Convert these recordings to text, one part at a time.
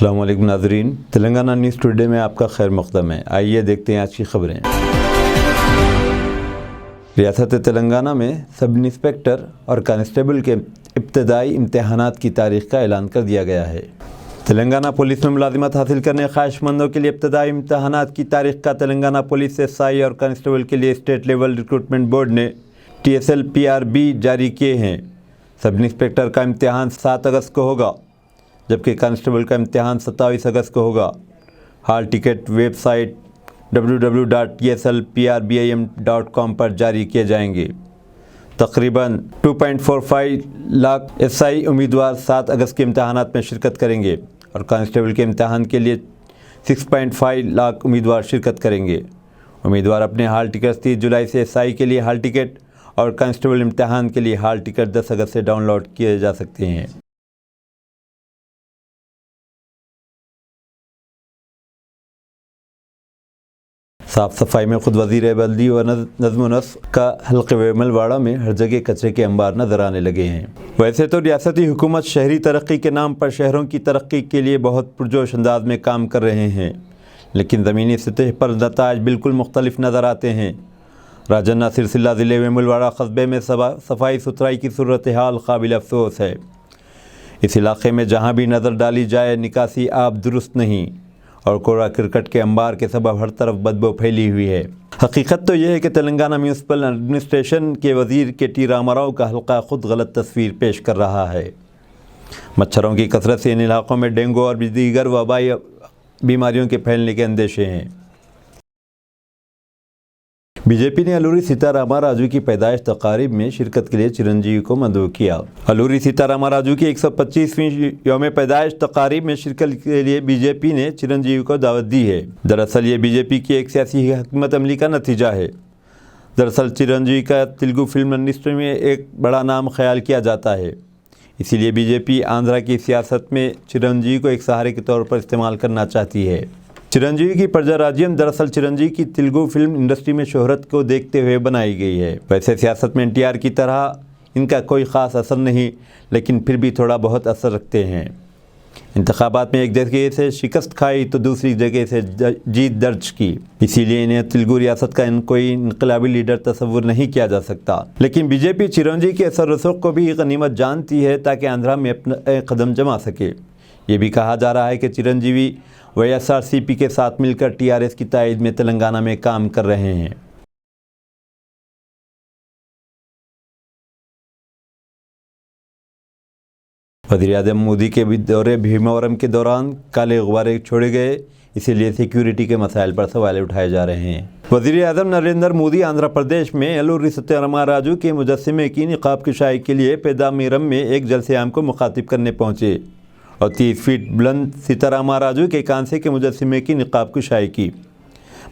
السلام علیکم ناظرین، تلنگانہ نیوز ٹوڈے میں آپ کا خیر مقدم ہے۔ آئیے دیکھتے ہیں آج کی خبریں۔ ریاست تلنگانہ میں سب انسپکٹر اور کانسٹیبل کے ابتدائی امتحانات کی تاریخ کا اعلان کر دیا گیا ہے۔ تلنگانہ پولیس میں ملازمت حاصل کرنے خواہش مندوں کے لیے ابتدائی امتحانات کی تاریخ کا تلنگانہ پولیس SI اور کانسٹیبل کے لیے اسٹیٹ لیول ریکروٹمنٹ بورڈ نے TSL-PRB جاری کیے ہیں۔ سب انسپکٹر کا امتحان 7 اگست کو ہوگا، جبکہ کانسٹیبل کا امتحان 27 اگست کو ہوگا۔ Hall ticket website www.tslprbim.com پر جاری کیے جائیں گے۔ تقریباً 2.45 لاکھ SI امیدوار 7 اگست کے امتحانات میں شرکت کریں گے اور کانسٹیبل کے امتحان کے لیے 6.5 لاکھ امیدوار شرکت کریں گے۔ امیدوار اپنے ہال ٹکٹ 30 جولائی سے SI کے لیے ہال ٹکٹ اور کانسٹیبل امتحان کے لیے ہال ٹکٹ 10 اگست سے ڈاؤن لوڈ کیے جا سکتے ہیں۔ صاف صفائی میں خود وزیر بلدی و نظم و نسق کا حلقہ ویمل واڑہ میں ہر جگہ کچرے کے انبار نظر آنے لگے ہیں۔ ویسے تو ریاستی حکومت شہری ترقی کے نام پر شہروں کی ترقی کے لیے بہت پرجوش انداز میں کام کر رہے ہیں، لیکن زمینی سطح پر نتائج بالکل مختلف نظر آتے ہیں۔ راجنا سرسلہ ضلع ویمل واڑہ قصبے میں صفائی ستھرائی کی صورتحال قابل افسوس ہے۔ اس علاقے میں جہاں بھی نظر ڈالی جائے نکاسی آب درست نہیں اور کوڑا کرکٹ کے انبار کے سبب ہر طرف بدبو پھیلی ہوئی ہے۔ حقیقت تو یہ ہے کہ تلنگانہ میونسپل ایڈمنسٹریشن کے وزیر KT راما راؤ کا حلقہ خود غلط تصویر پیش کر رہا ہے۔ مچھروں کی کثرت سے ان علاقوں میں ڈینگو اور دیگر وبائی بیماریوں کے پھیلنے کے اندیشے ہیں۔ BJP نے الوری سیتا راما راجو کی پیدائش تقاریب میں شرکت کے لیے چرنجیوی کو مدعو کیا۔ الوری سیتا راما راجو کی 125ویں یوم پیدائش تقاریب میں شرکت کے لیے BJP نے چرنجیوی کو دعوت دی ہے۔ دراصل یہ BJP کی ایک سیاسی حکمت عملی کا نتیجہ ہے۔ دراصل چرنجیوی کا تیلگو فلم انڈسٹری میں ایک بڑا نام خیال کیا جاتا ہے، اسی لیے BJP آندھرا کی سیاست میں چرنجیوی کو ایک سہارے کے طور پر استعمال کرنا چاہتی ہے۔ چرنجیوی کی پرجا راجیم دراصل چرنجیوی کی تیلگو فلم انڈسٹری میں شہرت کو دیکھتے ہوئے بنائی گئی ہے۔ ویسے سیاست میں NTR کی طرح ان کا کوئی خاص اثر نہیں، لیکن پھر بھی تھوڑا بہت اثر رکھتے ہیں۔ انتخابات میں ایک جگہ سے شکست کھائی تو دوسری جگہ سے جیت درج کی، اسی لیے انہیں تیلگو ریاست کا کوئی انقلابی لیڈر تصور نہیں کیا جا سکتا۔ لیکن BJP چرنجیوی کے اثر رسوخ کو بھی غنیمت جانتی ہے تاکہ آندھرا میں اپنا قدم جما سکے۔ یہ بھی کہا جا رہا ہے کہ چرنجیوی YSRCP کے ساتھ مل کر TRS کی تائید میں تلنگانہ میں کام کر رہے ہیں۔ وزیر اعظم مودی کے دورے بھیمورم کے دوران کالے غبارے چھوڑے گئے، اسی لیے سیکیورٹی کے مسائل پر سوال اٹھائے جا رہے ہیں۔ وزیر اعظم نریندر مودی آندھرا پردیش میں الوری سیتا راما راجو کے مجسمے کی نقاب کشائی کے لیے پیدامیرم میں ایک جلسے عام کو مخاطب کرنے پہنچے اور 30 فٹ بلند سیتا راما راجو کے کانسے کے مجسمے کی نقاب کشائی کی۔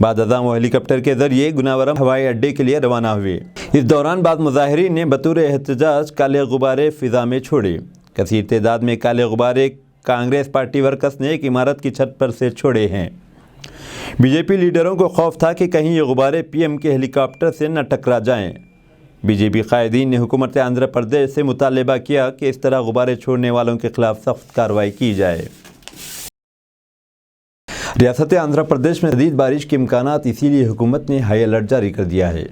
بعد ازاں وہ ہیلی کاپٹر کے ذریعے گناورم ہوائی اڈے کے لیے روانہ ہوئے۔ اس دوران بعض مظاہرین نے بطور احتجاج کالے غبارے فضا میں چھوڑے۔ کثیر تعداد میں کالے غبارے کانگریس پارٹی ورکرز نے ایک عمارت کی چھت پر سے چھوڑے ہیں۔ BJP لیڈروں کو خوف تھا کہ کہیں یہ غبارے PM کے ہیلی کاپٹر سے نہ ٹکرا جائیں۔ BJP قائدین نے حکومت آندھرا پردیش سے مطالبہ کیا کہ اس طرح غبارے چھوڑنے والوں کے خلاف سخت کارروائی کی جائے۔ ریاست آندھرا پردیش میں شدید بارش کے امکانات، اسی لیے حکومت نے ہائی الرٹ جاری کر دیا ہے۔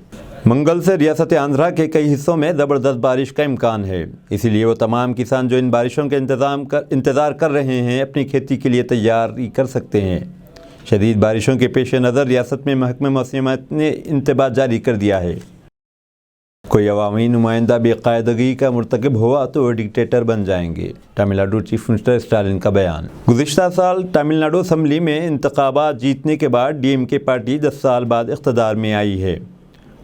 منگل سے ریاست آندھرا کے کئی حصوں میں زبردست بارش کا امکان ہے، اسی لیے وہ تمام کسان جو ان بارشوں کے انتظار کر رہے ہیں اپنی کھیتی کے لیے تیاری کر سکتے ہیں۔ شدید بارشوں کے پیش نظر ریاست میں محکمہ موسمیات نے انتباہ جاری کر دیا ہے۔ کوئی عوامی نمائندہ بے قاعدگی کا مرتکب ہوا تو وہ ڈکٹیٹر بن جائیں گے، Tamil Nadu chief minister Stalin کا بیان۔ گزشتہ سال تمل ناڈو اسمبلی میں انتخابات جیتنے کے بعد DMK پارٹی 10 سال بعد اقتدار میں آئی ہے۔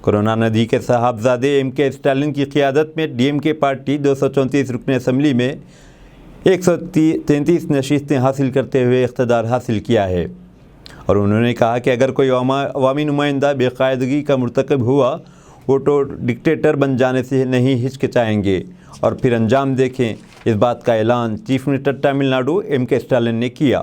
کروناندھی کے صاحبزادے MK اسٹالن کی قیادت میں DMK پارٹی 234 رکن اسمبلی میں 133 نشستیں حاصل کرتے ہوئے اقتدار حاصل کیا ہے، اور انہوں نے کہا کہ اگر کوئی عوامی نمائندہ بے قاعدگی کا مرتکب ہوا وہ تو ڈکٹیٹر بن جانے سے نہیں ہچکچائیں گے اور پھر انجام دیکھیں۔ اس بات کا اعلان chief minister Tamil Nadu MK Stalin نے کیا۔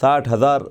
60,000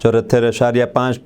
74.5